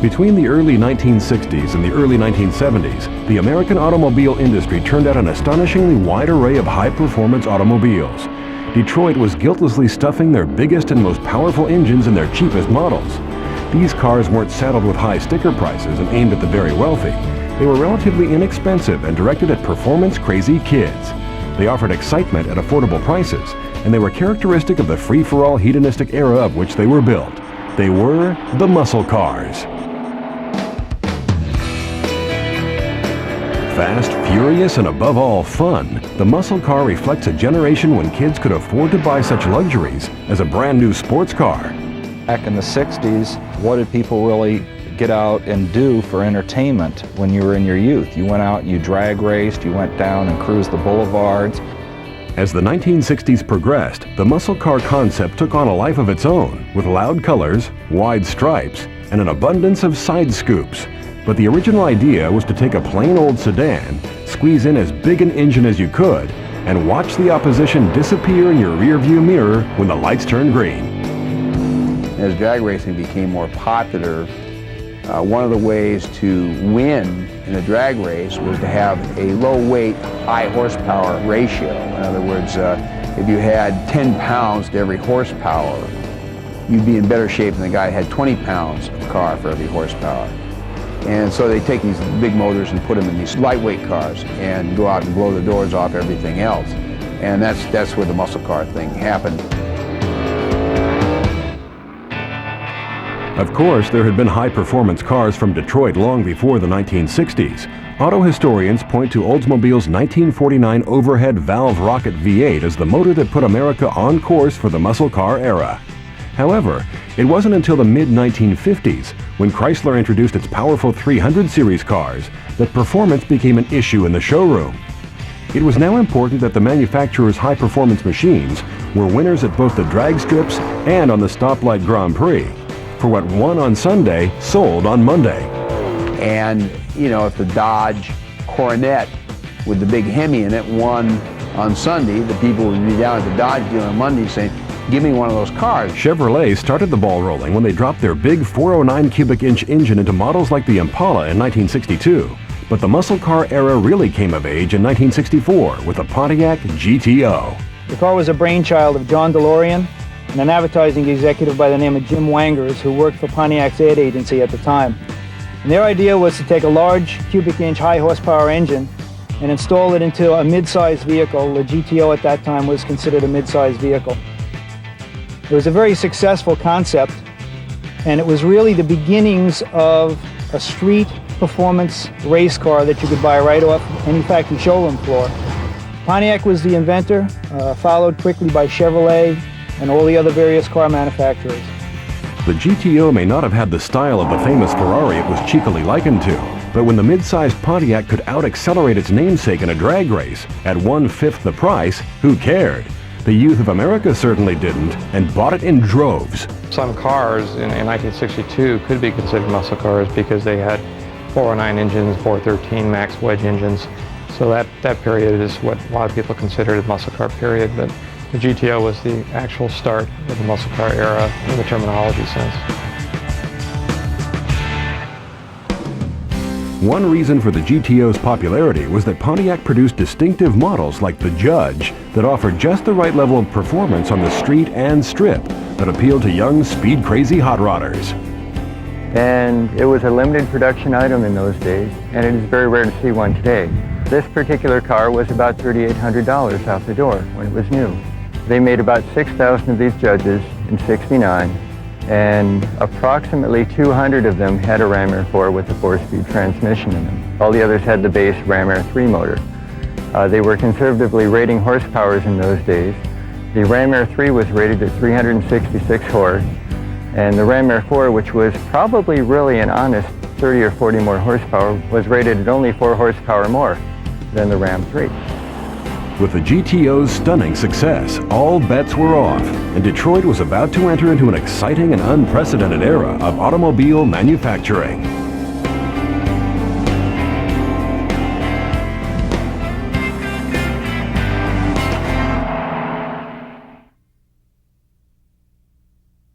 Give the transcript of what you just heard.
Between the early 1960s and the early 1970s, the American automobile industry turned out an astonishingly wide array of high-performance automobiles. Detroit was guiltlessly stuffing their biggest and most powerful engines in their cheapest models. These cars weren't saddled with high sticker prices and aimed at the very wealthy. They were relatively inexpensive and directed at performance-crazy kids. They offered excitement at affordable prices, and they were characteristic of the free-for-all hedonistic era of which they were built. They were the muscle cars. Fast, furious, and above all fun, the muscle car reflects a generation when kids could afford to buy such luxuries as a brand new sports car. Back in the 60s, what did people really get out and do for entertainment when you were in your youth? You went out, you drag raced, you went down and cruised the boulevards. As the 1960s progressed, the muscle car concept took on a life of its own, with loud colors, wide stripes, and an abundance of side scoops. But the original idea was to take a plain old sedan, squeeze in as big an engine as you could, and watch the opposition disappear in your rearview mirror when the lights turned green. As drag racing became more popular, one of the ways to win in a drag race was to have a low-weight, high-horsepower ratio. In other words, if you had 10 pounds to every horsepower, you'd be in better shape than the guy who had 20 pounds of car for every horsepower. And so they take these big motors and put them in these lightweight cars and go out and blow the doors off everything else. And that's where the muscle car thing happened. Of course, there had been high-performance cars from Detroit long before the 1960s. Auto historians point to Oldsmobile's 1949 overhead valve rocket V8 as the motor that put America on course for the muscle car era. However, it wasn't until the mid-1950s, when Chrysler introduced its powerful 300 series cars, that performance became an issue in the showroom. It was now important that the manufacturer's high-performance machines were winners at both the drag strips and on the stoplight Grand Prix. For what won on Sunday, sold on Monday. And, you know, if the Dodge Coronet with the big Hemi in it won on Sunday, the people would be down at the Dodge dealer on Monday saying, "Give me one of those cars." Chevrolet started the ball rolling when they dropped their big 409 cubic inch engine into models like the Impala in 1962. But the muscle car era really came of age in 1964 with the Pontiac GTO. The car was a brainchild of John DeLorean and an advertising executive by the name of Jim Wangers, who worked for Pontiac's ad agency at the time. And their idea was to take a large cubic inch high horsepower engine and install it into a mid-sized vehicle. The GTO at that time was considered a mid-sized vehicle. It was a very successful concept, and it was really the beginnings of a street performance race car that you could buy right off any factory showroom floor. Pontiac was the inventor, followed quickly by Chevrolet and all the other various car manufacturers. The GTO may not have had the style of the famous Ferrari it was cheekily likened to, but when the mid-sized Pontiac could out-accelerate its namesake in a drag race at 1/5 the price, who cared? The youth of America certainly didn't, and bought it in droves. Some cars in 1962 could be considered muscle cars because they had 409 engines, 413 max wedge engines. So that period is what a lot of people considered a muscle car period, but the GTO was the actual start of the muscle car era in the terminology sense. One reason for the GTO's popularity was that Pontiac produced distinctive models like the Judge that offered just the right level of performance on the street and strip that appealed to young, speed-crazy hot rodders. And it was a limited production item in those days, and it is very rare to see one today. This particular car was about $3,800 out the door when it was new. They made about 6,000 of these Judges in '69, and approximately 200 of them had a Ram Air 4 with a 4-speed transmission in them. All the others had the base Ram Air 3 motor. They were conservatively rating horsepowers in those days. The Ram Air 3 was rated at 366 horse, and the Ram Air 4, which was probably really an honest 30 or 40 more horsepower, was rated at only 4 horsepower more than the Ram 3. With the GTO's stunning success, all bets were off, and Detroit was about to enter into an exciting and unprecedented era of automobile manufacturing.